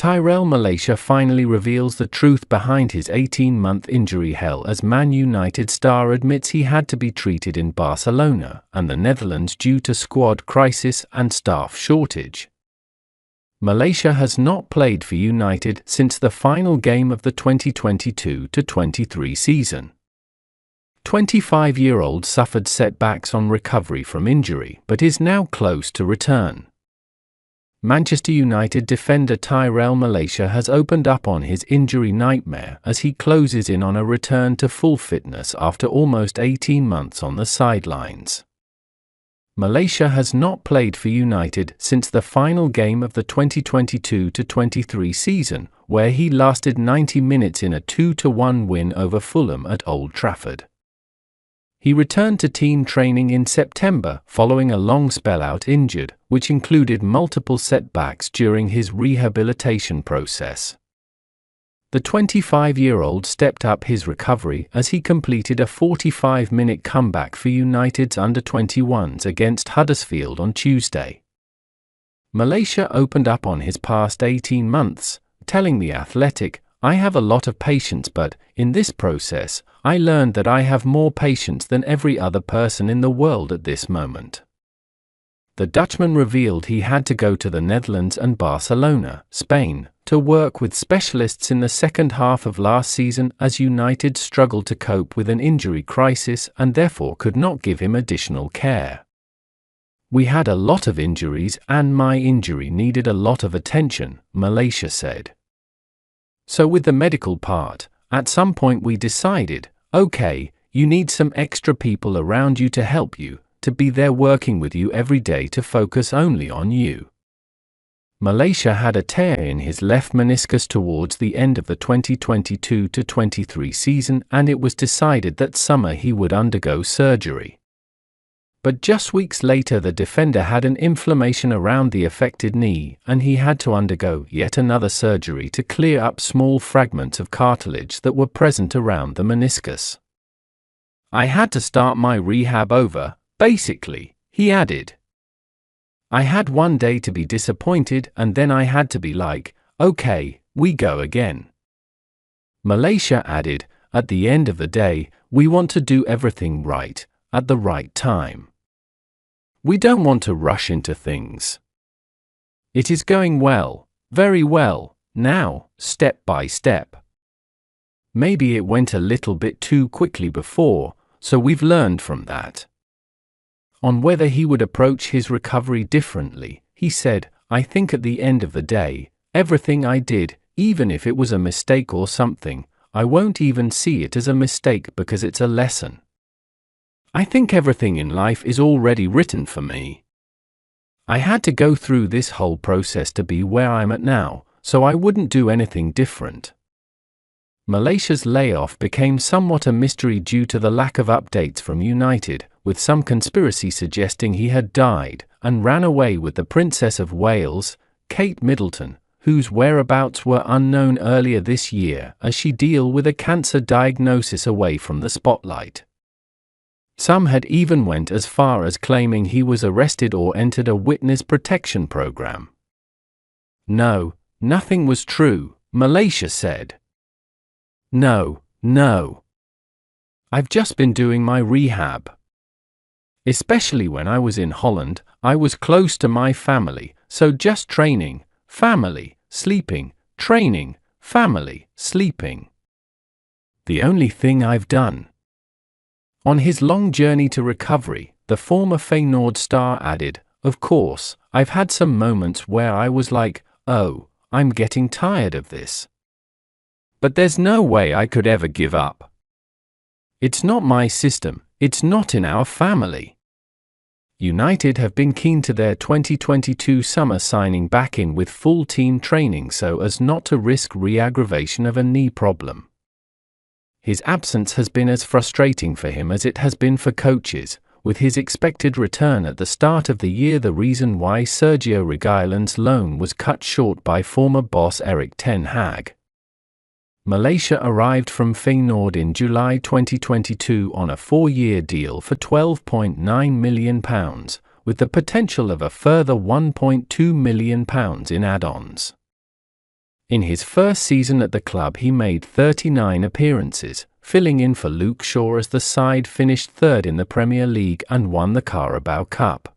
Tyrell Malacia finally reveals the truth behind his 18-month injury hell as Man United star admits he had to be treated in Barcelona and the Netherlands due to squad crisis and staff shortage. Malacia has not played for United since the final game of the 2022-23 season. 25-year-old suffered setbacks on recovery from injury but is now close to return. Manchester United defender Tyrell Malacia has opened up on his injury nightmare as he closes in on a return to full fitness after almost 18 months on the sidelines. Malacia has not played for United since the final game of the 2022-23 season, where he lasted 90 minutes in a 2-1 win over Fulham at Old Trafford. He returned to team training in September following a long spell out injured, which included multiple setbacks during his rehabilitation process. The 25-year-old stepped up his recovery as he completed a 45-minute comeback for United's under-21s against Huddersfield on Tuesday. Malacia opened up on his past 18 months, telling The Athletic, "I have a lot of patience, but, in this process, I learned that I have more patience than every other person in the world at this moment." The Dutchman revealed he had to go to the Netherlands and Barcelona, Spain, to work with specialists in the second half of last season as United struggled to cope with an injury crisis and therefore could not give him additional care. "We had a lot of injuries and my injury needed a lot of attention," Malacia said. "So with the medical part, at some point we decided, okay, you need some extra people around you to help you, to be there working with you every day to focus only on you." Malacia had a tear in his left meniscus towards the end of the 2022-23 season and it was decided that summer he would undergo surgery. But just weeks later the defender had an inflammation around the affected knee and he had to undergo yet another surgery to clear up small fragments of cartilage that were present around the meniscus. "I had to start my rehab over, basically," he added. "I had one day to be disappointed and then I had to be like, okay, we go again." Malacia added, "At the end of the day, we want to do everything right, at the right time. We don't want to rush into things. It is going well, very well, now, step by step. Maybe it went a little bit too quickly before, so we've learned from that." On whether he would approach his recovery differently, he said, "I think at the end of the day, everything I did, even if it was a mistake or something, I won't even see it as a mistake because it's a lesson. I think everything in life is already written for me. I had to go through this whole process to be where I'm at now, so I wouldn't do anything different." Malacia's layoff became somewhat a mystery due to the lack of updates from United, with some conspiracy suggesting he had died and ran away with the Princess of Wales, Kate Middleton, whose whereabouts were unknown earlier this year as she dealt with a cancer diagnosis away from the spotlight. Some had even went as far as claiming he was arrested or entered a witness protection program. "No, nothing was true," Malacia said. No. I've just been doing my rehab. Especially when I was in Holland, I was close to my family, so just training, family, sleeping, training, family, sleeping. The only thing I've done." On his long journey to recovery, the former Feyenoord star added, "Of course, I've had some moments where I was like, oh, I'm getting tired of this. But there's no way I could ever give up. It's not my system, it's not in our family." United have been keen to their 2022 summer signing back in with full team training so as not to risk re-aggravation of a knee problem. His absence has been as frustrating for him as it has been for coaches, with his expected return at the start of the year the reason why Sergio Reguilón's loan was cut short by former boss Erik ten Hag. Malacia arrived from Feyenoord in July 2022 on a 4-year deal for £12.9 million, with the potential of a further £1.2 million in add-ons. In his first season at the club he made 39 appearances, filling in for Luke Shaw as the side finished third in the Premier League and won the Carabao Cup.